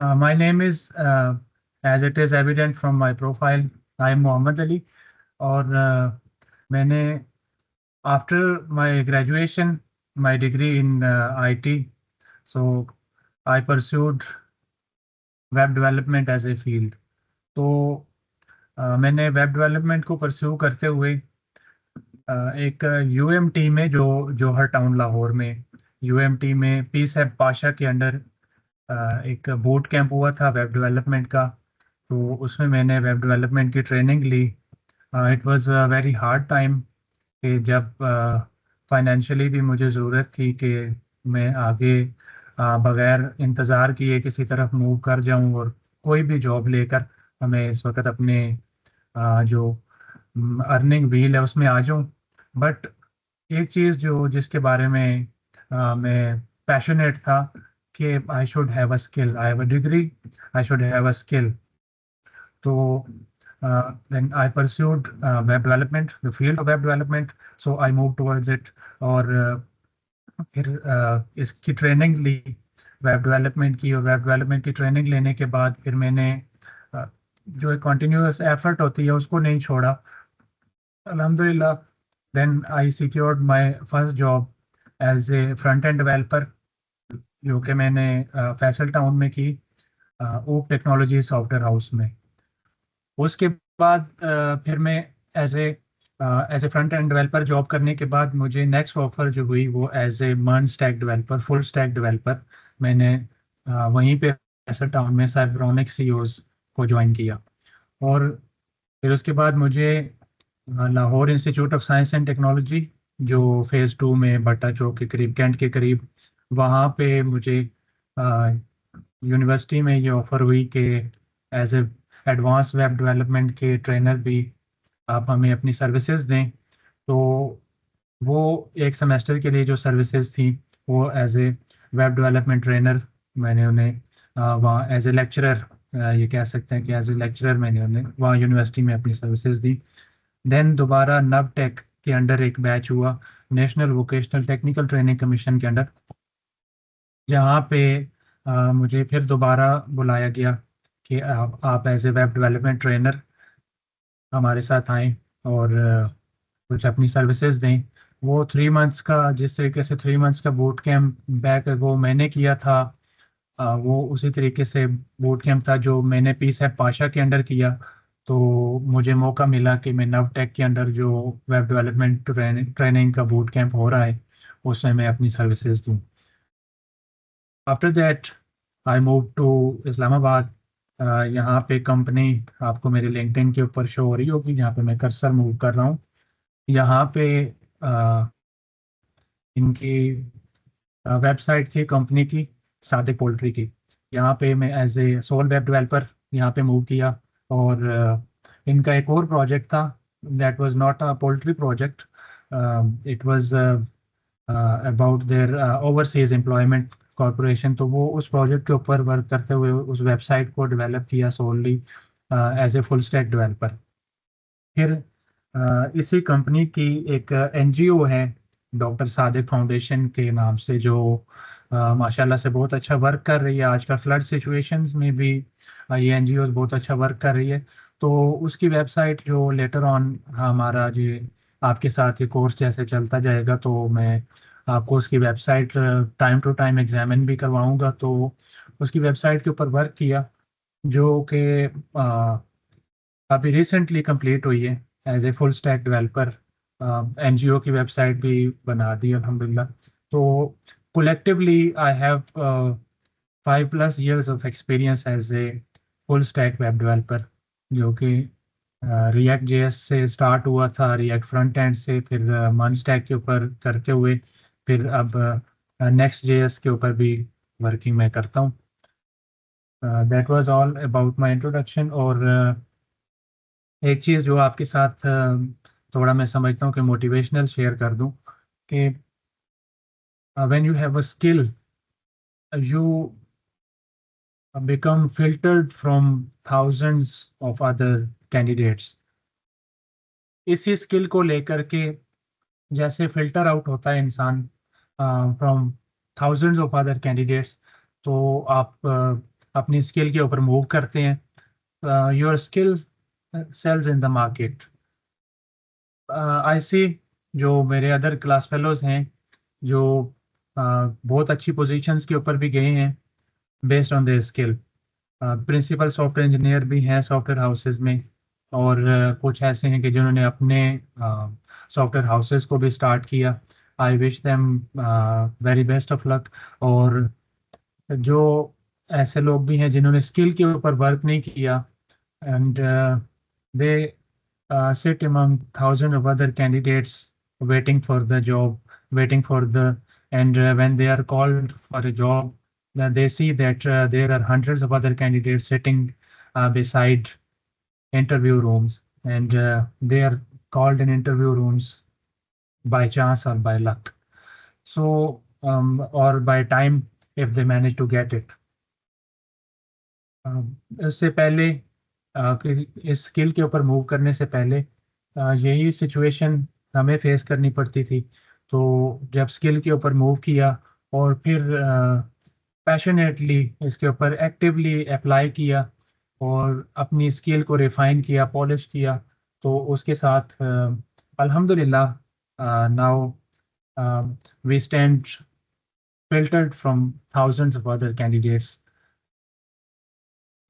My name is, as it is evident from my profile, I am Mohammed Ali. और मैंने after my graduation, my degree in IT, so I pursued web development as a field. तो मैंने web development को pursue करते हुए एक UMT में जो जौहर टाउन लाहौर में यूएमटी में पी सैब पाशा के अंडर एक बूट कैंप हुआ था वेब डेवलपमेंट का। तो उसमें मैंने वेब डेवलपमेंट की ट्रेनिंग ली। It was a very hard time कि जब फाइनेंशियली भी मुझे ज़रूरत थी कि मैं आगे बगैर इंतज़ार किए किसी तरफ मूव कर जाऊं और कोई भी जॉब लेकर मैं इस वक्त अपने जो अर्निंग व्हील है उसमें आ जाऊं। बट एक चीज़ जो जिसके बारे में मैं पैशनेट था कि I should have a skill, I have a degree, I should have a skill. So then I pursued web development, the field of web development. So I moved towards it और फिर इसकी training ली web development की। और web development की training लेने के बाद फिर मैंने जो एक कंटिन्यूअस एफर्ट होती है उसको नहीं छोड़ा, अल्हम्दुलिल्लाह। Then I secured my first job as a front end developer, जो कि मैंने फैसल टाउन में की, ऊप टेक्नोलॉजी सॉफ्टवेयर हाउस में। उसके बाद फिर मैं as a front end developer job करने के बाद मुझे नेक्स्ट ऑफर जो हुई वो as a MERN stack developer, full stack developer. मैंने वहीं पे फैसल टाउन में साइबरॉनिक सीईओज को ज्वाइन किया। और फिर उसके बाद मुझे Lahore institute of science and technology, जो फेज़ 2 में बट्टा चौक के करीब, कैंट के करीब, वहाँ पे मुझे यूनिवर्सिटी में ये ऑफ़र हुई कि as a advance web development के ट्रेनर भी आप हमें अपनी सर्विसेज दें। तो वो एक सेमेस्टर के लिए जो सर्विसेज थी वो as a web development trainer मैंने उन्हें वहाँ एज ए लेक्चरर, ये कह सकते हैं कि एज ए लेक्चरर मैंने उन्हें वहाँ यूनिवर्सिटी में अपनी सर्विसेज दी। देन दोबारा नव टेक के अंडर एक बैच हुआ, नेशनल वोकेशनल टेक्निकल ट्रेनिंग कमीशन के अंडर, जहाँ पे मुझे फिर दोबारा बुलाया गया कि आप as a web development trainer हमारे साथ आएँ और कुछ अपनी सर्विसेज दें। वो 3 मंथ्स का, जिस तरीके से 3 मंथ्स का बूट कैंप बैक वो मैंने किया था, वो उसी तरीके से बूट कैंप था जो मैंने पी सैप पाशा के अंडर किया। तो मुझे मौका मिला कि मैं नवटेक के अंडर जो वेब डेवलपमेंट ट्रेनिंग का बूट कैंप हो रहा है उसमें मैं अपनी सर्विसेज दूँ। After that I move to Islamabad. यहाँ पे कंपनी आपको मेरे लिंक्डइन के ऊपर शो हो रही होगी, जहाँ पे मैं कर्सर मूव कर रहा हूँ। यहाँ पे इनकी वेबसाइट थी कंपनी की, सादिक पोल्ट्री की। यहाँ पे मैं as a sole web developer यहाँ पे मूव किया। और इनका एक और प्रोजेक्ट था, that was not a poultry project, it was about their overseas employment corporation. तो वो उस प्रोजेक्ट के ऊपर वर्क करते हुए उस वेबसाइट को डेवलप किया solely as a full stack developer. फिर इसी कंपनी की एक एनजीओ है डॉक्टर सादिक फाउंडेशन के नाम से, जो माशाल्लाह से बहुत अच्छा वर्क कर रही है। आजकल फ्लड सिचुएशंस में भी ये एनजीओ बहुत अच्छा वर्क कर रही है। तो उसकी वेबसाइट जो लेटर ऑन हमारा जी आपके साथ ये कोर्स जैसे चलता जाएगा तो मैं आपको उसकी website time to time examine भी करवाऊंगा। तो उसकी वेबसाइट के ऊपर वर्क किया, जो कि अभी रिसेंटली कंप्लीट हुई है as a full stack developer. NGO की वेबसाइट भी बना दी अल्हम्दुलिल्लाह। तो collectively I have 5+ years of experience as a full stack web developer, जो कि रिएक्ट जेएस से स्टार्ट हुआ था, रिएक्ट फ्रंट एंड से, फिर मन स्टैक के ऊपर करते हुए फिर अब नेक्स्ट जेएस के ऊपर भी वर्किंग मैं करता हूँ। That was all about my introduction. और एक चीज़ जो आपके साथ थोड़ा मैं समझता हूँ कि मोटिवेशनल शेयर कर दूँ कि when you have a skill you become filtered from thousands of other candidates। इसी स्किल को लेकर के जैसे फिल्टर आउट होता है इंसान from thousands of other candidates, तो आप अपनी स्किल के ऊपर मूव करते हैं। Your skill sells in the market. I see जो मेरे अदर क्लास फेलोज हैं जो बहुत अच्छी पोजीशंस के ऊपर भी गए हैं based on their skill. Principal software engineer भी हैं सॉफ्टवेयर हाउसेज में, और कुछ ऐसे हैं कि जिन्होंने अपने सॉफ्टवेयर हाउसेज को भी स्टार्ट किया। I wish them very best of luck. और जो ऐसे लोग भी हैं जिन्होंने स्किल के ऊपर वर्क नहीं किया, and they sit among thousands of other candidates waiting for the job, waiting for the, and when they are called for a job, they see that there are hundreds of other candidates sitting beside interview rooms, and they are called in interview rooms by chance or by luck. So, or by time if they manage to get it. इससे पहले इस skill के ऊपर move करने से पहले यही situation हमें फेस करनी पड़ती थी। तो जब स्किल के ऊपर मूव किया और फिर पैशनेटली इसके ऊपर एक्टिवली अप्लाई किया और अपनी स्किल को रिफाइन किया, पॉलिश किया, तो उसके साथ अल्हम्दुलिल्लाह now we stand filtered from thousands of other candidates.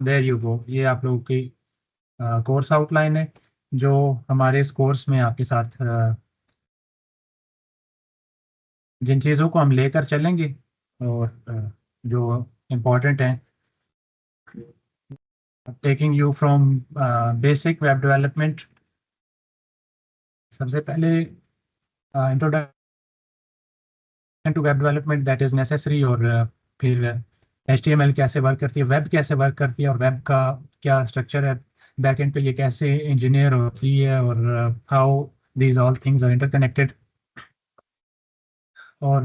There you go, ये आप लोगों की कोर्स आउटलाइन है जो हमारे इस कोर्स में आपके साथ जिन चीज़ों को हम लेकर चलेंगे और जो इम्पोर्टेंट हैं, taking you from basic web development. सबसे पहले introduction to web development that is necessary, और फिर HTML कैसे वर्क करती है, वेब कैसे वर्क करती है, और वेब का क्या स्ट्रक्चर है, बैकएंड पे ये कैसे इंजीनियर होती है, और how these all things are interconnected. और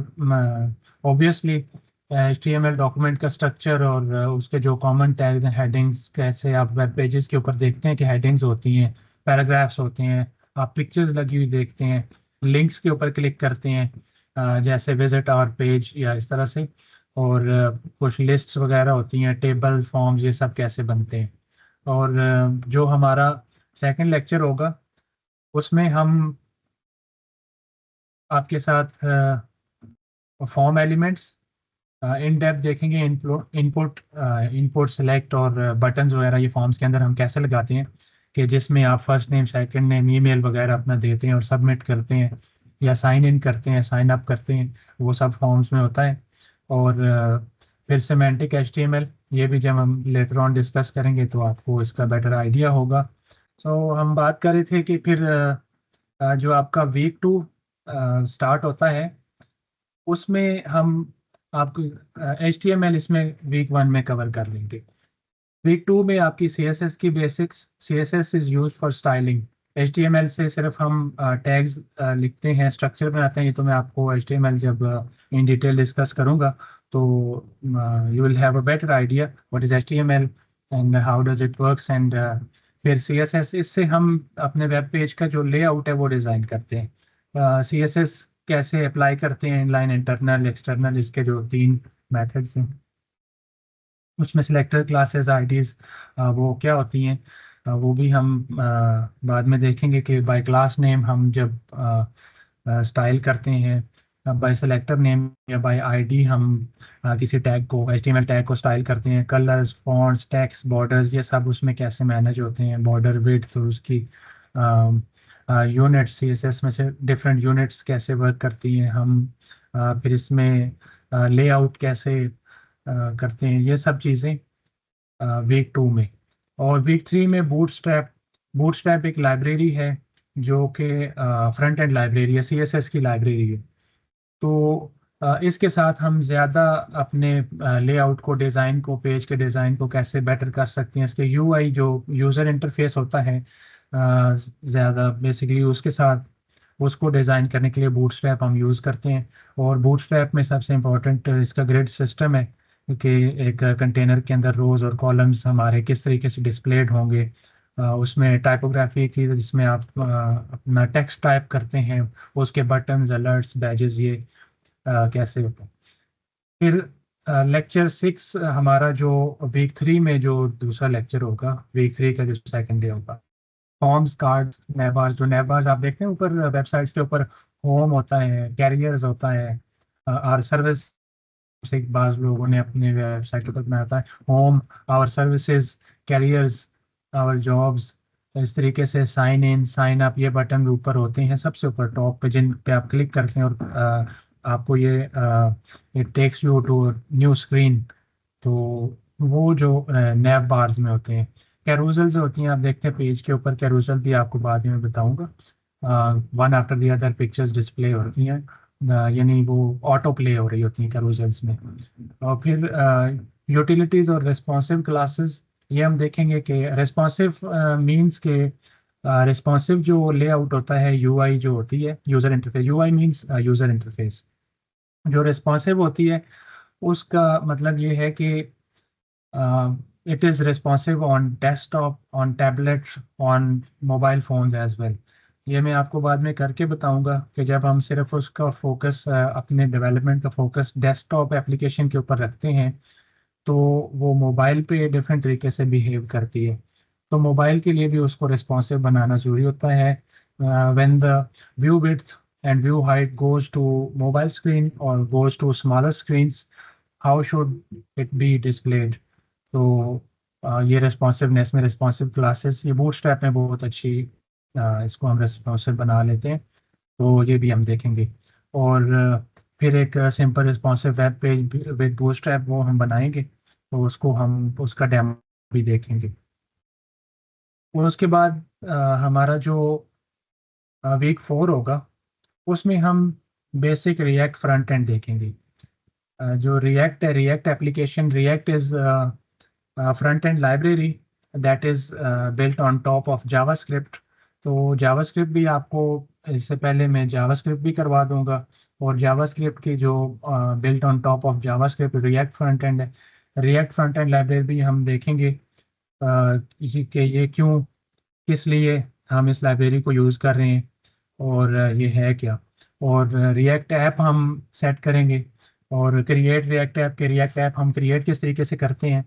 ऑब्वियसली HTML डॉक्यूमेंट का स्ट्रक्चर और उसके जो कॉमन टैग्स हैं, हेडिंग्स, कैसे आप वेब पेजेस के ऊपर देखते हैं कि हेडिंग्स होती हैं, पैराग्राफ्स होते हैं, आप पिक्चर्स लगी हुई देखते हैं, लिंक्स के ऊपर क्लिक करते हैं जैसे विजिट आवर पेज या इस तरह से, और कुछ लिस्ट्स वगैरह होती हैं, टेबल फॉर्म्स, ये सब कैसे बनते हैं। और जो हमारा सेकंड लेक्चर होगा उसमें हम आपके साथ फॉर्म एलिमेंट्स इन डेप्थ देखेंगे, इनपुट इनपुट सेलेक्ट और बटन्स वगैरह ये फॉर्म्स के अंदर हम कैसे लगाते हैं, कि जिसमें आप first name, second name, email वगैरह अपना देते हैं और सबमिट करते हैं, या साइन इन करते हैं, साइन अप करते हैं, वो सब फॉर्म्स में होता है। और फिर सिमेंटिक HTML, ये भी जब हम लेटर ऑन डिस्कस करेंगे तो आपको इसका बेटर आइडिया होगा। सो हम बात कर रहे थे कि फिर जो आपका वीक 2 स्टार्ट होता है उसमें हम आपको HTML इसमें वीक 1 में कवर कर लेंगे। वीक 2 में आपकी CSS की basics, CSS is use for styling. HTML से सिर्फ हम टैग्स लिखते हैं, स्ट्रक्चर बनाते हैं। ये तो मैं आपको HTML जब इन डिटेल डिस्कस करूंगा तो you will have a better idea what is HTML and how does it works. And फिर CSS, इससे हम अपने वेब पेज का जो लेआउट है वो डिज़ाइन करते हैं। CSS कैसे अप्लाई करते हैं, इनलाइन, इंटरनल, एक्सटर्नल, इसके जो 3 मेथड्स हैं। उसमें सिलेक्टर क्लासेस, आईडीज वो क्या होती हैं, वो भी हम बाद में देखेंगे कि बाय क्लास नेम हम जब स्टाइल करते हैं, बाय सेलेक्टर नेम या बाय आईडी हम किसी टैग को, HTML टैग को स्टाइल करते हैं। कलर्स, फॉन्ट्स, टेक्स्ट, बॉर्डर्स, ये सब उसमें कैसे मैनेज होते हैं, बॉर्डर विड्थ और उसकी यूनिट, CSS में से डिफरेंट यूनिट्स कैसे वर्क करती हैं हम, फिर इसमें लेआउट कैसे करते हैं, ये सब चीज़ें वीक 2 में। और वीक 3 में बूटस्ट्रैप एक लाइब्रेरी है जो कि फ्रंट एंड लाइब्रेरी है, CSS की लाइब्रेरी है। तो इसके साथ हम ज़्यादा अपने लेआउट को, डिज़ाइन को, पेज के डिज़ाइन को कैसे बेटर कर सकते हैं, इसके UI जो यूज़र इंटरफेस होता है ज़्यादा बेसिकली उसके साथ, उसको डिज़ाइन करने के लिए बूटस्ट्रैप हम यूज़ करते हैं। और बूटस्ट्रैप में सबसे इम्पोर्टेंट इसका ग्रिड सिस्टम है कि एक कंटेनर के अंदर रोज़ और कॉलम्स हमारे किस तरीके से डिस्प्लेड होंगे। उसमें टाइपोग्राफी की, जिसमें आप अपना टेक्स्ट टाइप करते हैं, उसके बटन्स, अलर्ट्स, बैजेस, ये कैसे होते हैं। फिर लेक्चर 6 हमारा जो वीक 3 में जो दूसरा लेक्चर होगा, वीक 3 का जो सेकंड डे होगा। फॉर्म्स, कार्ड्स, नेबार्स, जो नेबार्स आप देखते हैं ऊपर वेबसाइट्स के ऊपर, होम होता है, कैरियर्स होता है, आर सर्विस, से बाज लोगों ने अपने वेबसाइट के ऊपर बनाया था, home, our services, careers, our jobs. इस तरीके से साइन इन, साइन अप, ये बटन ऊपर होते हैं सबसे ऊपर टॉप पे, जिन पे आप क्लिक करते हैं और आपको ये it takes you to new screen. तो वो जो नैब बार्स में होते हैं, कैरूजल्स होती हैं, आप देखते हैं पेज के ऊपर कैरूजल भी, आपको बाद में बताऊंगा। One after the other pictures display होती हैं, यानी वो ऑटो प्ले हो रही होती हैं कैरूजल्स में। और फिर यूटिलिटीज और रिस्पॉन्सिव क्लासेस, ये हम देखेंगे कि रिस्पॉन्सिव मींस के रिस्पॉन्सिव जो लेआउट होता है, यूआई जो होती है, user interface, UI means user interface. जो रिस्पॉन्सिव होती है उसका मतलब ये है कि it is responsive on desktop, on tablet, on mobile phones as well। ये मैं आपको बाद में करके बताऊंगा कि जब हम सिर्फ उसका फोकस अपने डेवलपमेंट का फोकस डेस्कटॉप एप्लीकेशन के ऊपर रखते हैं तो वो मोबाइल पे डिफरेंट तरीके से बिहेव करती है। तो मोबाइल के लिए भी उसको रिस्पॉन्सिव बनाना ज़रूरी होता है। When the view width and view height goes to mobile screen और goes to smaller screens, how should it be displayed. तो ये रिस्पॉन्सिवनेस में रिस्पॉन्सिव क्लासेस, ये बूटस्ट्रैप में बहुत अच्छी इसको हम रिस्पॉन्सिव बना लेते हैं, तो ये भी हम देखेंगे। और फिर एक simple responsive web page with bootstrap वो हम बनाएंगे, तो उसको हम उसका डेमो भी देखेंगे। और उसके बाद हमारा जो वीक 4 होगा उसमें हम बेसिक रिएक्ट फ्रंट एंड देखेंगे। जो रिएक्ट है, react application, react is front end library that is built on top of JavaScript. तो जावास्क्रिप्ट भी आपको, इससे पहले मैं जावास्क्रिप्ट भी करवा दूंगा, और जावास्क्रिप्ट की जो built on top of JavaScript react front end, react front end library भी हम देखेंगे कि ये क्यों, किस लिए हम इस लाइब्रेरी को यूज़ कर रहे हैं, और ये है क्या। और रिएक्ट ऐप हम सेट करेंगे, और क्रिएट रिएक्ट ऐप के, रिएक्ट ऐप हम क्रिएट किस तरीके से करते हैं।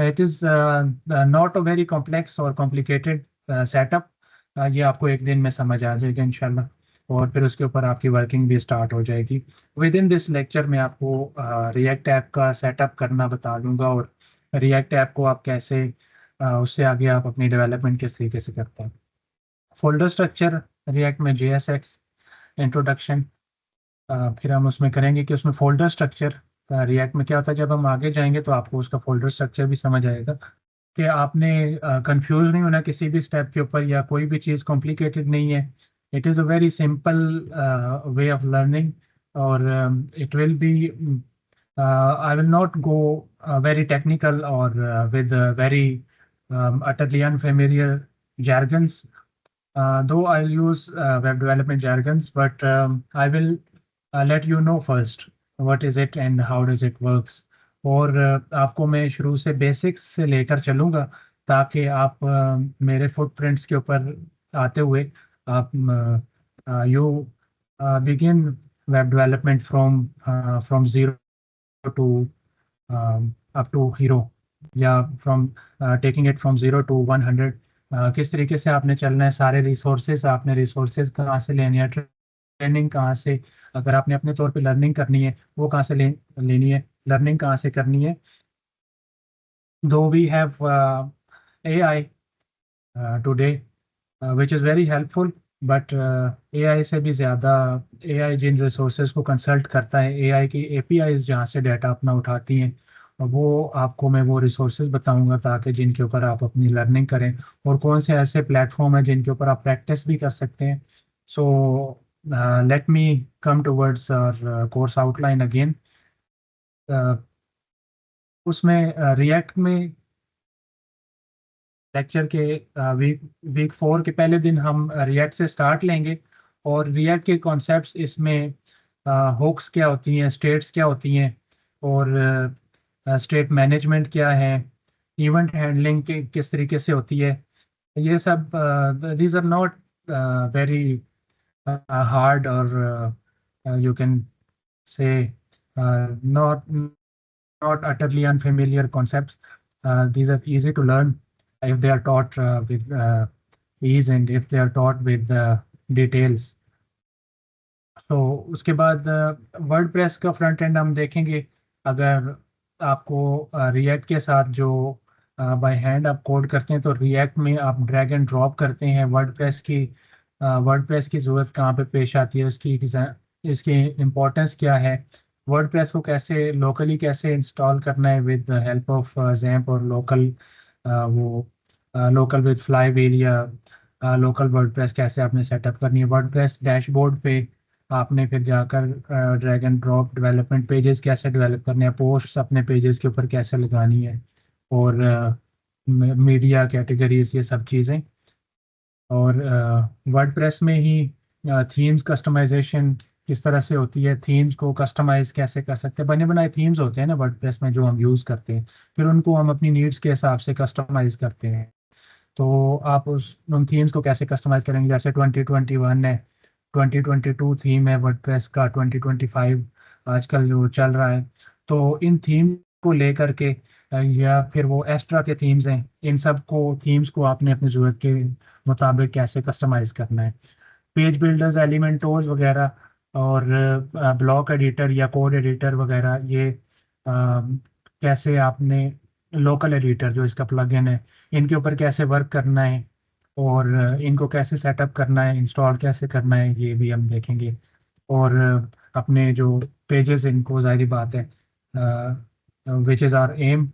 It is not a very complex और कॉम्प्लिकेटेड सेटअप। ये आपको एक दिन में समझ आ जाएगा इंशाल्लाह, और फिर उसके ऊपर आपकी वर्किंग भी स्टार्ट हो जाएगी। विद इन दिस लेक्चर में आपको रिएक्ट ऐप का सेटअप करना बता दूंगा, और रिएक्ट ऐप को आप कैसे उससे आगे आप अपनी डेवलपमेंट किस तरीके से करते हैं। फोल्डर स्ट्रक्चर रिएक्ट में JSX इंट्रोडक्शन, फिर हम उसमें करेंगे कि उसमें फोल्डर स्ट्रक्चर रिएक्ट में क्या होता है। जब हम आगे जाएंगे तो आपको उसका फोल्डर स्ट्रक्चर भी समझ आएगा कि आपने कंफ्यूज नहीं होना किसी भी स्टेप के ऊपर, या कोई भी चीज़ कॉम्प्लिकेटेड नहीं है। It is a very simple way of learning, और it will be, I will not go very technical or with very utterly unfamiliar jargons, though I'll use web development jargons, but I will let you know first what is it and how does it works। और आपको मैं शुरू से basics से लेकर चलूँगा ताकि आप मेरे फुटप्रिंट्स के ऊपर आते हुए आप you begin web development from zero to up to hero, या from taking it from 0 to 100। किस तरीके से आपने चलना है, सारे रिसोर्सेज, आपने रिसोर्सेज कहाँ से लेने हैं, ट्रेनिंग कहाँ से, अगर आपने अपने तौर पे लर्निंग करनी है वो कहाँ से लेनी है, लर्निंग कहाँ से करनी है। Though we have AI today which is very helpful, but AI से भी ज़्यादा, AI जिन रिसोर्सेज को कंसल्ट करता है, AI की APIs जहाँ से डाटा अपना उठाती हैं, और वो आपको मैं वो रिसोर्सेज बताऊंगा ताकि जिनके ऊपर आप अपनी लर्निंग करें, और कौन से ऐसे प्लेटफॉर्म हैं जिनके ऊपर आप प्रैक्टिस भी कर सकते हैं। So let me come towards our course outline again. उसमें रिएक्ट में लेक्चर के वीक 4 के पहले दिन हम रिएक्ट से स्टार्ट लेंगे, और रिएक्ट के कॉन्सेप्ट्स इसमें हुक्स क्या होती हैं, स्टेट्स क्या होती हैं, और स्टेट मैनेजमेंट क्या है, इवेंट हैंडलिंग के किस तरीके से होती है। ये सब these are not very hard, और you can say not not utterly unfamiliar concepts. These are easy to learn if they are taught with ease and if they are taught with details. तो उसके बाद WordPress का front end हम देखेंगे. अगर आपको react के साथ जो बाय हैंड आप कोड करते हैं तो रिएक्ट में आप ड्रैग एंड ड्रॉप करते हैं. वर्डप्रेस की ज़रूरत कहाँ पे पेश आती है, इसकी इम्पोर्टेंस क्या है, वर्डप्रेस को कैसे लोकली कैसे इंस्टॉल करना है with the help of XAMPP और लोकल विद फ्लाईव्हील या लोकल वर्डप्रेस कैसे आपने सेटअप करनी है. वर्डप्रेस डैशबोर्ड पे आपने फिर जाकर drag and drop development pages कैसे डेवलप करने हैं, पोस्ट्स अपने पेजेस के ऊपर कैसे लगानी है, और मीडिया कैटेगरीज, ये सब चीज़ें. और वर्डप्रेस में ही थीम्स कस्टमाइजेशन किस तरह से होती है, थीम्स को कस्टमाइज कैसे कर सकते हैं. बने बनाए थीम्स होते हैं ना वर्डप्रेस में जो हम यूज़ करते हैं, फिर उनको हम अपनी नीड्स के हिसाब से कस्टमाइज करते हैं. तो आप उन थीम्स को कैसे कस्टमाइज करेंगे. जैसे 2021 है, 2022 थीम है वर्डप्रेस का, 2025 आजकल जो चल रहा है. तो इन थीम को लेकर के या फिर वो एक्स्ट्रा के थीम्स हैं, इन सब को थीम्स को आपने अपनी ज़रूरत के मुताबिक कैसे कस्टमाइज करना है. पेज बिल्डर्स, एलिमेंटोर्स वगैरह और ब्लॉक एडिटर या कोड एडिटर वगैरह, ये कैसे आपने लोकल एडिटर जो इसका प्लगइन है, इनके ऊपर कैसे वर्क करना है और इनको कैसे सेटअप करना है, इंस्टॉल कैसे करना है, ये भी हम देखेंगे. और अपने जो पेजेस, इनको ज़ाहिर बात है विच इज़ आर एम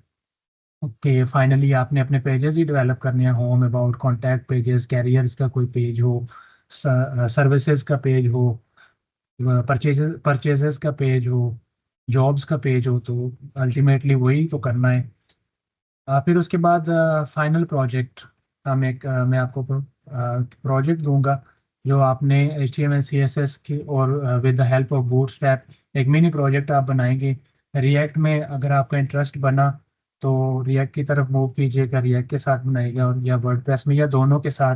कि फाइनली आपने अपने पेजेस ही डेवलप करने हैं. Home, about, contact pages, carriers का कोई पेज हो, सर्विसेज का पेज हो, परचेजेस का पेज हो, जॉब्स का पेज हो, तो अल्टीमेटली वही तो करना है. फिर उसके बाद फाइनल प्रोजेक्ट, मैं आपको प्रोजेक्ट दूंगा जो आपने HTML CSS की और with the help of bootstrap एक मिनी प्रोजेक्ट आप बनाएंगे. रिएक्ट में अगर आपका इंटरेस्ट बना तो रिएक्ट की तरफ मूव कीजिएगा, रिएक्ट के साथ बनाइएगा, और या वर्डप्रेस में, या दोनों के साथ.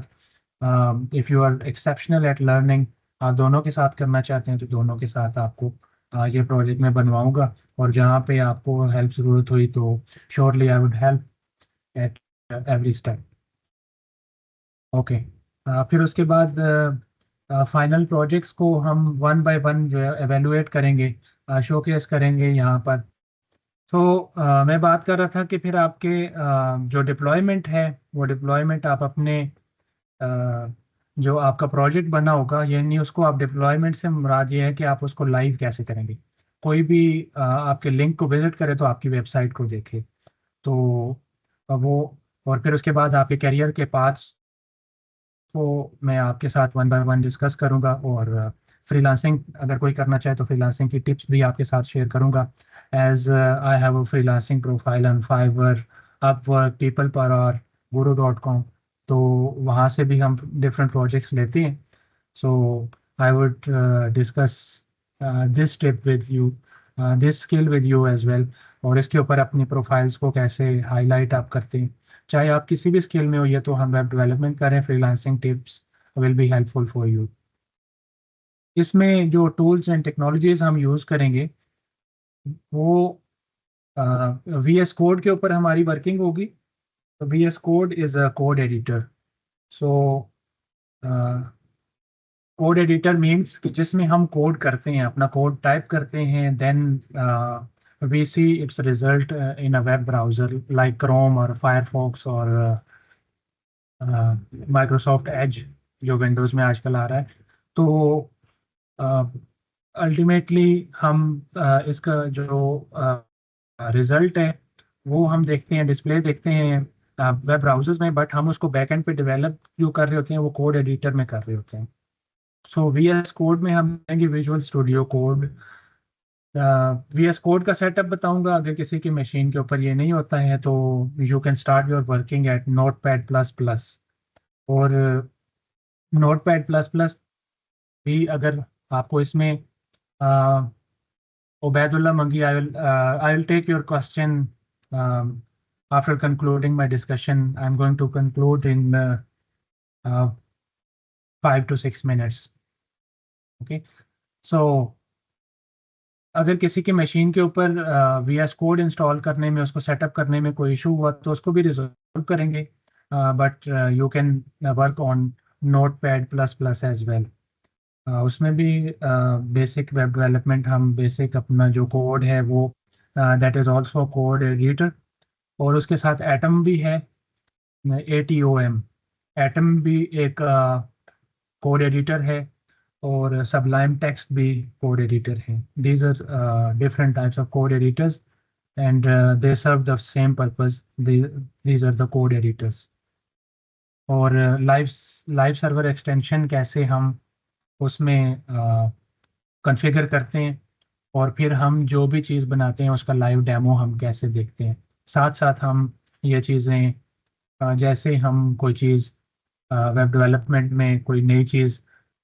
If you are exceptional at learning, आप दोनों के साथ करना चाहते हैं तो दोनों के साथ आपको ये प्रोजेक्ट मैं बनवाऊंगा. और जहाँ पे आपको हेल्प ज़रूरत हुई तो surely I would help at every step. Okay. फिर उसके बाद फाइनल प्रोजेक्ट्स को हम वन बाय वन जो है एवेलुएट करेंगे, शोकेस करेंगे यहाँ पर. तो मैं बात कर रहा था कि फिर आपके जो डिप्लॉयमेंट है, वो डिप्लॉयमेंट आप अपने जो आपका प्रोजेक्ट बना होगा, यानी उसको आप डिप्लॉयमेंट से मुराद ये है कि आप उसको लाइव कैसे करेंगे. कोई भी आपके लिंक को विजिट करे तो आपकी वेबसाइट को देखे, तो वो, और फिर उसके बाद आपके करियर के पाथ्स को मैं आपके साथ वन बाय वन डिस्कस करूंगा. और फ्रीलांसिंग अगर कोई करना चाहे तो फ्रीलांसिंग की टिप्स भी आपके साथ शेयर करूंगा. As I have a freelancing profile on Fiverr, Upwork, people पर और guru.com, तो वहाँ से भी हम डिफरेंट प्रोजेक्ट्स लेते हैं. So I would discuss this tip with you, this skill with you as well. और इसके ऊपर अपनी प्रोफाइल्स को कैसे हाईलाइट आप करते हैं, चाहे आप किसी भी स्किल में हो, ये तो हम वेब डेवलपमेंट करें, freelancing tips will be helpful for you. इसमें जो टूल्स एंड टेक्नोलॉजीज हम यूज़ करेंगे वो VS कोड के ऊपर हमारी वर्किंग होगी. तो VS code is a code editor. So code editor means कि जिसमें हम कोड करते हैं, अपना कोड टाइप करते हैं, then we see its result in a web browser like Chrome और फायरफॉक्स और माइक्रोसॉफ्ट एज जो विंडोज़ में आजकल आ रहा है. तो अल्टीमेटली हम इसका जो रिज़ल्ट है वो हम देखते हैं, डिस्प्ले देखते हैं वेब ब्राउज़र्स में, बट हम उसको बैकएंड पे डेवलप जो कर रहे होते हैं वो कोड एडिटर में कर रहे होते हैं. सो VS कोड में हम देखेंगे visual studio code. VS code का सेटअप बताऊंगा, अगर किसी की मशीन के ऊपर ये नहीं होता है तो you can start your working at Notepad++. और Notepad++ भी अगर आपको इसमें Ubaidullah Mangi, I will take your question after concluding my discussion. I'm going to conclude in 5 to 6 minutes. Okay, so अगर किसी की मशीन के ऊपर वी एस कोड इंस्टॉल करने में, उसको सेटअप करने में कोई इशू हुआ तो उसको भी रिजॉल्व करेंगे, but you can work on notepad plus plus as well. उसमें भी बेसिक वेब डेवलपमेंट, हम बेसिक अपना जो कोड है वो that is also code editor. और उसके साथ एटम भी है, ATOM। एटम भी एक कोड एडिटर है, और सबलाइम टेक्स्ट भी कोड एडिटर है। These are different types of code editors, and they serve the same purpose. These are the code editors. और लाइव लाइव सर्वर एक्सटेंशन कैसे हम उसमें कॉन्फ़िगर करते हैं, और फिर हम जो भी चीज़ बनाते हैं उसका लाइव डेमो हम कैसे देखते हैं। साथ साथ हम ये चीज़ें जैसे हम कोई चीज़ वेब डेवलपमेंट में कोई नई चीज़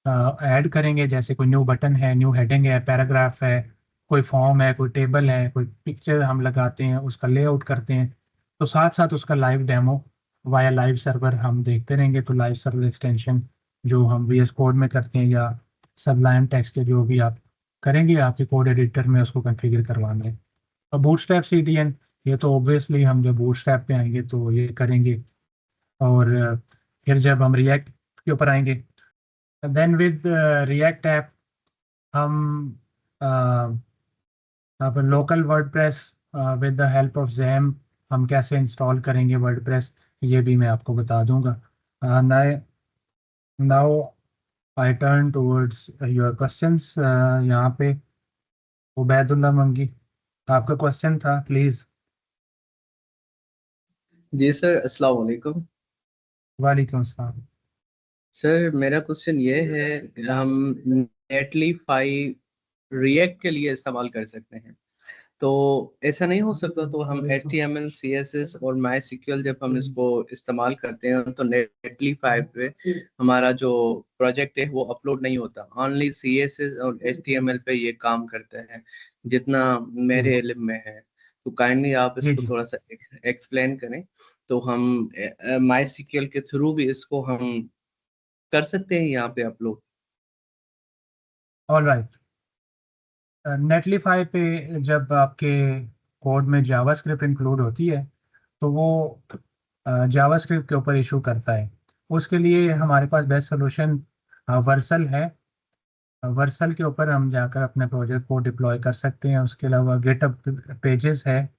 ऐड करेंगे, जैसे कोई न्यू बटन है, न्यू हेडिंग है, पैराग्राफ है, कोई फॉर्म है, कोई टेबल है, कोई पिक्चर हम लगाते हैं, उसका लेआउट करते हैं, तो साथ साथ उसका live demo via live server हम देखते रहेंगे। तो लाइव सर्वर एक्सटेंशन जो हम VS कोड में करते हैं, या सबलाइम टेक्स्ट के जो भी आप करेंगे आपके कोड एडिटर में उसको कॉन्फ़िगर करवाना है। और बूटस्ट्रैप CDN, ये तो ऑब्वियसली हम जब बूटस्ट्रैप पे आएंगे तो ये करेंगे। और फिर जब हम रिएक्ट के ऊपर आएंगे, देन विद रिएक्ट ऐप हम अब local WordPress with the help of jam हम कैसे इंस्टॉल करेंगे वर्डप्रेस, ये भी मैं आपको बता दूंगा। Now I turn towards your questions. यहाँ पे उबैदुल्ला मंगी, आपका क्वेश्चन था, प्लीज। जी सर, अस्सलाम वालेकुम। वालेकुम सलाम। सर मेरा क्वेश्चन ये है कि हम नेटलीफाई रिएक्ट के लिए इस्तेमाल कर सकते हैं, तो ऐसा नहीं हो सकता? तो हम HTML CSS और माई SQL जब हम इसको इस्तेमाल करते हैं तो नेटलीफाई पे हमारा जो प्रोजेक्ट है वो अपलोड नहीं होता, ओनली CSS और HTML पे ये काम करते हैं जितना जी मेरे इल्म में है। तो काइंडली आप जी इसको जी। थोड़ा सा एक्सप्लेन करें, तो हम माई SQL के थ्रू भी इसको हम कर सकते हैं यहाँ पे अपलोड। All right. नेटलीफाई पे जब आपके कोड में जावास्क्रिप्ट इंक्लूड होती है तो वो जावास्क्रिप्ट के ऊपर इशू करता है। उसके लिए हमारे पास बेस्ट सोल्यूशन वर्सल है। वर्सल के ऊपर हम जाकर अपने प्रोजेक्ट को डिप्लॉय कर सकते हैं। उसके अलावा गेटअप पेजेस है,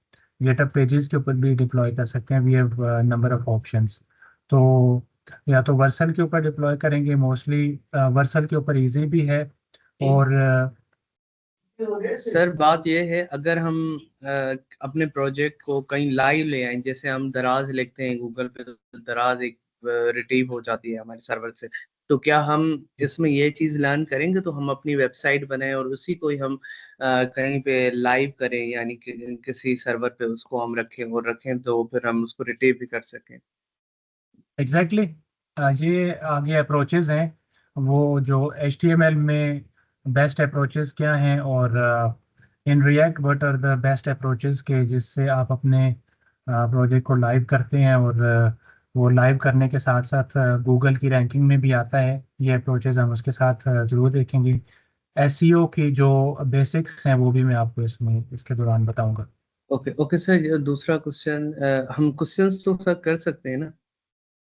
गेटअप पेजेस के ऊपर भी डिप्लॉय कर सकते हैं। We have number of options. तो या तो वर्सल के ऊपर डिप्लॉय करेंगे, मोस्टली वर्सल के ऊपर इजी भी है। और सर बात यह है, अगर हम अपने प्रोजेक्ट को कहीं लाइव ले आए, जैसे हम दराज लिखते हैं गूगल पे तो दराज एक रिट्रीव हो जाती है हमारे सर्वर से, तो क्या हम इसमें ये चीज लर्न करेंगे तो हम अपनी वेबसाइट बनाएं और उसी को ही हम कहीं पे लाइव करें, यानी कि किसी सर्वर पे उसको हम रखें और रखें तो फिर हम उसको रिट्रीव भी कर सकें? एग्जैक्टली ये आगे अप्रोचेस हैं, वो जो HTML में बेस्ट अप्रोचेस क्या हैं, और in React what are the best approaches के जिससे आप अपने प्रोजेक्ट को लाइव करते हैं। और वो लाइव करने के साथ साथ गूगल की रैंकिंग में भी आता है। ये अप्रोचेस हम उसके साथ ज़रूर देखेंगे। SEO की जो बेसिक्स हैं वो भी मैं आपको इसमें इसके दौरान बताऊंगा। ओके ओके सर, ये दूसरा क्वेश्चन, हम क्वेश्चंस तो सर कर सकते हैं ना?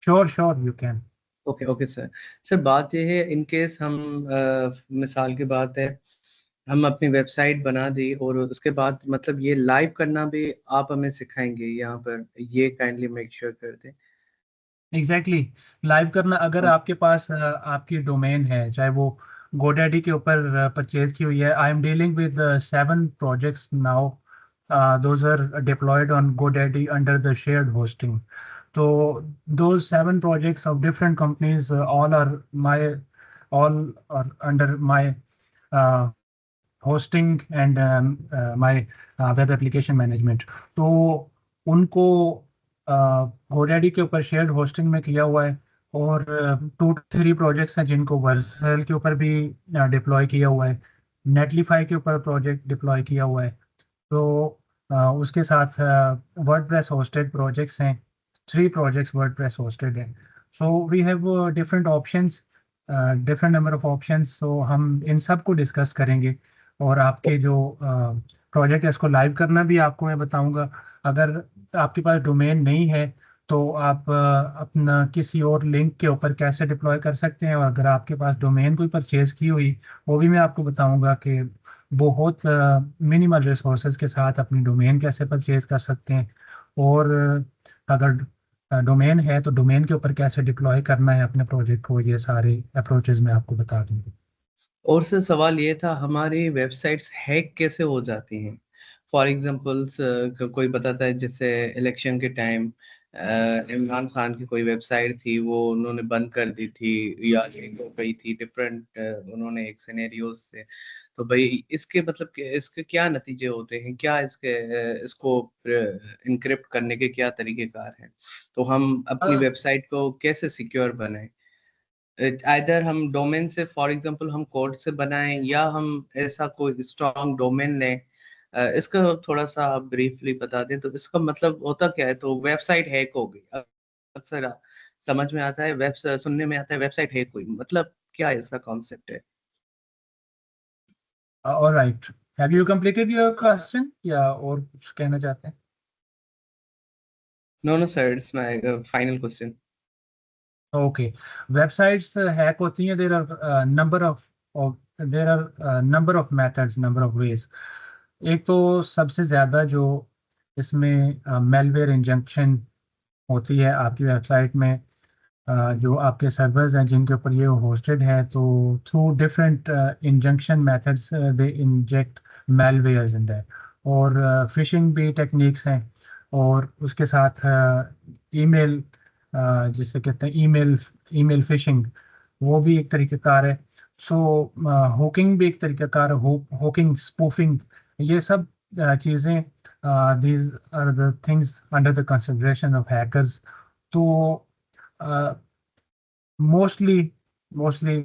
Sure sure you can. Okay okay sir. Sir बात यह है, इन केस हम मिसाल की बात है, हम अपनी वेबसाइट बना दी और उसके बाद मतलब ये लाइव करना भी आप हमें सिखाएंगे यहाँ पर, ये काइंडली मेक श्योर कर दें। एग्जैक्टली लाइव करना, अगर आपके पास आपकी डोमेन है, चाहे वो गोडैडी के ऊपर परचेज की हुई है। I am dealing with 7 projects now, those are deployed on GoDaddy under the shared hosting. तो those 7 projects of different companies, all are under my uh, hosting and my web application management। तो उनको GoDaddy के ऊपर shared hosting में किया हुआ है। और 2-3 प्रोजेक्ट्स हैं जिनको वर्सल के ऊपर भी डिप्लॉय किया हुआ है। नेटलीफाई के ऊपर प्रोजेक्ट डिप्लॉय किया हुआ है। तो उसके साथ वर्डप्रेस होस्टेड प्रोजेक्ट्स हैं, 3 प्रोजेक्ट्स वर्डप्रेस होस्टेड हैं। So we have different options, different number of options. So हम इन सब को डिस्कस करेंगे। और आपके जो प्रोजेक्ट है इसको लाइव करना भी आपको मैं बताऊंगा। अगर आपके पास डोमेन नहीं है तो आप अपना किसी और लिंक के ऊपर कैसे डिप्लॉय कर सकते हैं, और अगर आपके पास डोमेन कोई परचेज की हुई वो भी मैं आपको बताऊंगा कि बहुत मिनिमल रिसोर्सेज के साथ अपनी डोमेन कैसे परचेज कर सकते हैं। और अगर डोमेन है तो डोमेन के ऊपर कैसे डिप्लॉय करना है अपने प्रोजेक्ट को, ये सारे अप्रोचेज मैं आपको बता दूंगा। और सर सवाल ये था, हमारी वेबसाइट्स हैक कैसे हो जाती हैं? फॉर एग्जांपल कोई बताता है, जैसे इलेक्शन के टाइम इमरान खान की कोई वेबसाइट थी, वो उन्होंने बंद कर दी थी या लिंक हो गई थी डिफरेंट, उन्होंने एक सिनेरियोज से। तो भाई इसके मतलब इसके क्या नतीजे होते हैं, क्या इसके इसको इनक्रिप्ट करने के क्या तरीकेकार हैं? तो हम अपनी वेबसाइट को कैसे सिक्योर बनाएं? आइदर हम डोमेन से, फॉर एग्जांपल हम कोड से बनाएं, या हम ऐसा कोई स्ट्रॉन्ग डोमेन लें। इसका थोड़ा सा आप ब्रीफली बता दें, तो इसका मतलब होता क्या है? तो वेबसाइट हैक हो गई, अक्सर समझ में आता है, वेब सुनने में आता है वेबसाइट हैक हुई, मतलब क्या इसका कॉन्सेप्ट है? All right, have you completed your question या और कुछ कहना चाहते हैं? No no sir, it's my final question. Okay, websites hack होती हैं, there are number of methods, number of ways. एक तो सबसे ज़्यादा जो इसमें मेलवेयर इंजेक्शन होती है आपकी वेबसाइट में, जो आपके सर्वर्स हैं जिनके ऊपर ये होस्टेड है, तो through different injection methods they inject malwares in that. और फिशिंग भी टेक्निक्स हैं, और उसके साथ ईमेल, जिसे कहते हैं ईमेल ईमेल फिशिंग, वो भी एक तरीक़ेकार है। सो होकिंग भी एक तरीक़ेकार है, होकिंग, स्पूफिंग, ये सब चीज़ें, these are the things under the consideration of hackers. तो मोस्टली मोस्टली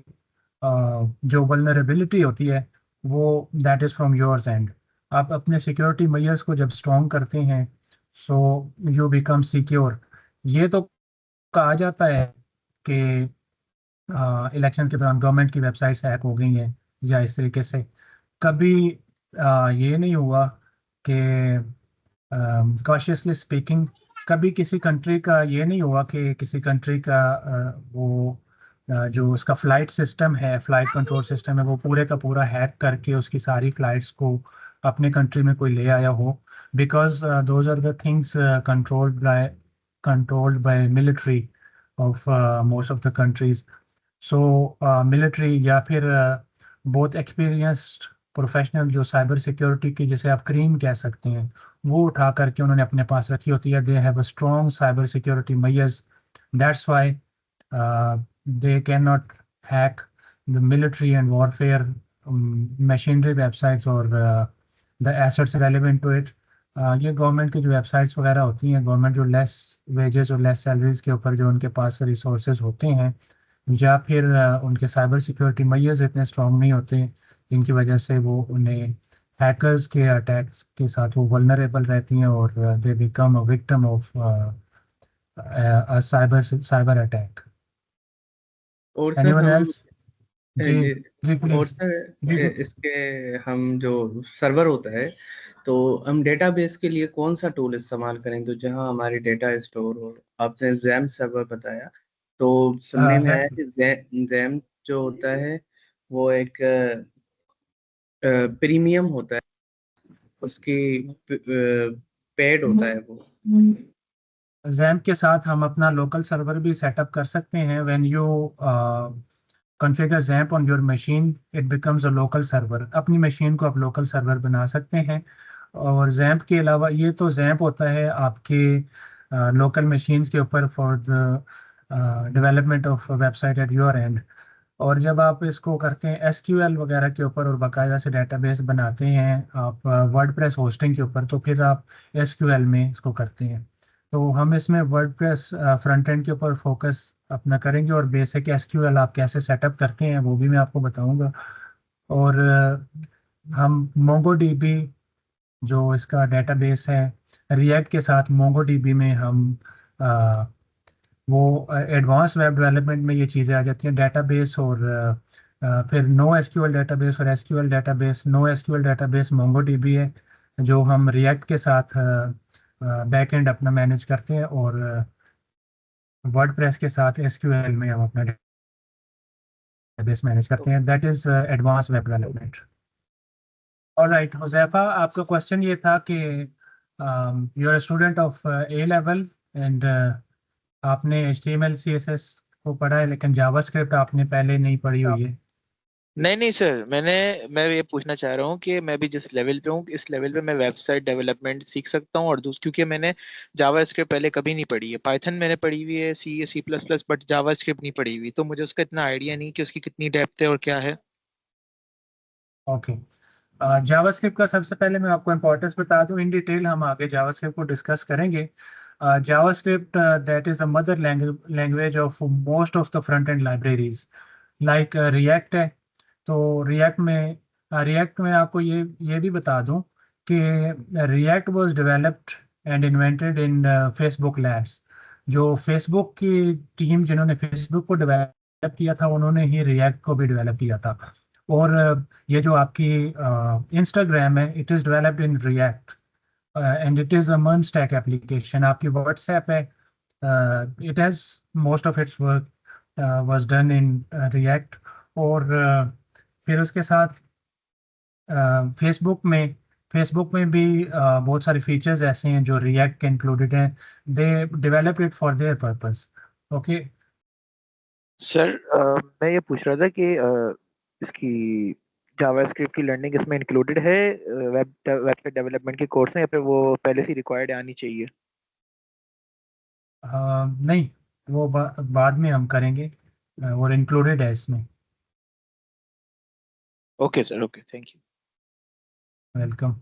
जो वल्नरेबिलिटी होती है वो that is from yours end. आप अपने सिक्योरिटी मेजर्स को जब स्ट्रॉन्ग करते हैं सो यू बिकम सिक्योर। ये तो कहा जाता है कि इलेक्शन के दौरान गवर्नमेंट की वेबसाइट्स हैक हो गई हैं या इस तरीके से, कभी ये नहीं हुआ कि कॉशियसली स्पीकिंग, कभी किसी कंट्री का ये नहीं हुआ कि किसी कंट्री का वो जो उसका फ्लाइट सिस्टम है, फ्लाइट कंट्रोल सिस्टम है, वो पूरे का पूरा हैक करके उसकी सारी फ्लाइट्स को अपने कंट्री में कोई ले आया हो। Because those are the things controlled by military of most of the countries. So military या फिर बहुत एक्सपीरियंस्ड प्रोफेशनल जो साइबर सिक्योरिटी की, जिसे आप क्रीम कह सकते हैं, वो उठा करके उन्होंने अपने पास रखी होती है। They have a strong cyber security measures, that's why they cannot hack the military and warfare machinery websites or the assets relevant to it। ये गवर्नमेंट की जो वेबसाइट्स वगैरह होती हैं, गवर्नमेंट जो लेस वेजेस और लेस सैलरीज के ऊपर जो उनके पास रिसोर्सेज होते हैं, या फिर उनके साइबर सिक्योरिटी मेजर्स इतने स्ट्रांग नहीं होते, जिनकी वजह से वो उन्हें हैकर्स के अटैक्स के साथ वो वल्नरेबल रहती हैं और they become a victim of cyber attack. और सर एनीवन हम एल्स? जी जी, जी और प्लीज। सर जी इसके हम जो सर्वर होता है, तो हम डेटाबेस के लिए कौन सा टूल इस्तेमाल करें तो जहां हमारी डेटा स्टोर हो? आपने जैम सर्वर बताया, तो सुनने में आया कि जैम जो होता है वो एक प्रीमियम होता है, उसकी पेड होता है वो। जैम्प के साथ हम अपना लोकल सर्वर भी सेटअप कर सकते हैं। When you configure XAMPP on your machine, it becomes a local server. अपनी मशीन को आप लोकल सर्वर बना सकते हैं। और जैम्प के अलावा, ये तो जैम्प होता है आपके लोकल मशीन्स के ऊपर for the development of website at your and. और जब आप इसको करते हैं एसक्यूएल वगैरह के ऊपर और बाकायदा से डेटाबेस बनाते हैं आप वर्डप्रेस होस्टिंग के ऊपर, तो फिर आप एसक्यूएल में इसको करते हैं। तो हम इसमें वर्डप्रेस फ्रंट एंड के ऊपर फोकस अपना करेंगे, और बेसिक एसक्यूएल आप कैसे सेटअप करते हैं वो भी मैं आपको बताऊंगा। और हम मोंगोडीबी जो इसका डेटाबेस है, रिएक्ट के साथ मोंगोडीबी में हम वो एडवांस वेब डेवलपमेंट में ये चीज़ें आ जाती हैं, डेटाबेस और फिर नो एसक्यूएल डेटाबेस और SQL database. No SQL database MongoDB है जो हम रिएक्ट के साथ बैकएंड अपना मैनेज करते हैं, और वर्डप्रेस के साथ एसक्यूएल में हम अपना डेटाबेस मैनेज करते हैं। That is advance web development. Alright Huzaifa, आपका क्वेश्चन ये था कि you are student of A level and आपने HTML CSS को पढ़ा है, लेकिन जावास्क्रिप्ट आपने पहले नहीं पढ़ी हुई है। नहीं सर, मैं ये पूछना चाह रहा हूँ कि मैं भी जिस लेवल पे हूँ, इस लेवल पे मैं वेबसाइट डेवलपमेंट सीख सकता हूँ, और क्योंकि मैंने जावा स्क्रिप्ट पहले कभी नहीं पढ़ी है। पाइथन मैंने पढ़ी हुई है, C++, बट जावा स्क्रिप्ट नहीं पढ़ी हुई, तो मुझे उसका इतना आइडिया नहीं कि उसकी कितनी डेप्थ है और क्या है। ओके, जावास्क्रिप्ट का सबसे पहले मैं आपको इम्पोर्टेंस बता दूं। इन डिटेल हम आगे जावास्क्रिप्ट को डिस्कस करेंगे। JavaScript that is the mother language of most of the front end libraries, like react है। तो रिएक्ट में आपको ये भी बता दूं कि react was developed and invented in Facebook labs. जो फेसबुक की टीम जिन्होंने फेसबुक को डेवलप किया था, उन्होंने ही रिएक्ट को भी डेवलप किया था। और ये जो आपकी इंस्टाग्राम है, it is developed in React and it is a MERN stack application. आपकी व्हाट्सएप है, it has most of its work was done in React. और फिर उसके साथ फेसबुक में भी बहुत सारे फीचर्स ऐसे हैं जो रिएक्ट के इंक्लूडेड हैं। They develop it for their purpose. Okay sir, मैं ये पूछ रहा था कि इसकी जावास्क्रिप्ट की लर्निंग इसमें इंक्लूडेड है वेबसाइट डेवलपमेंट के कोर्स में, या फिर वो पहले से रिक्वायर्ड आनी चाहिए? नहीं, वो बाद में हम करेंगे, और इंक्लूडेड है इसमें। Okay sir, okay, thank you. Welcome.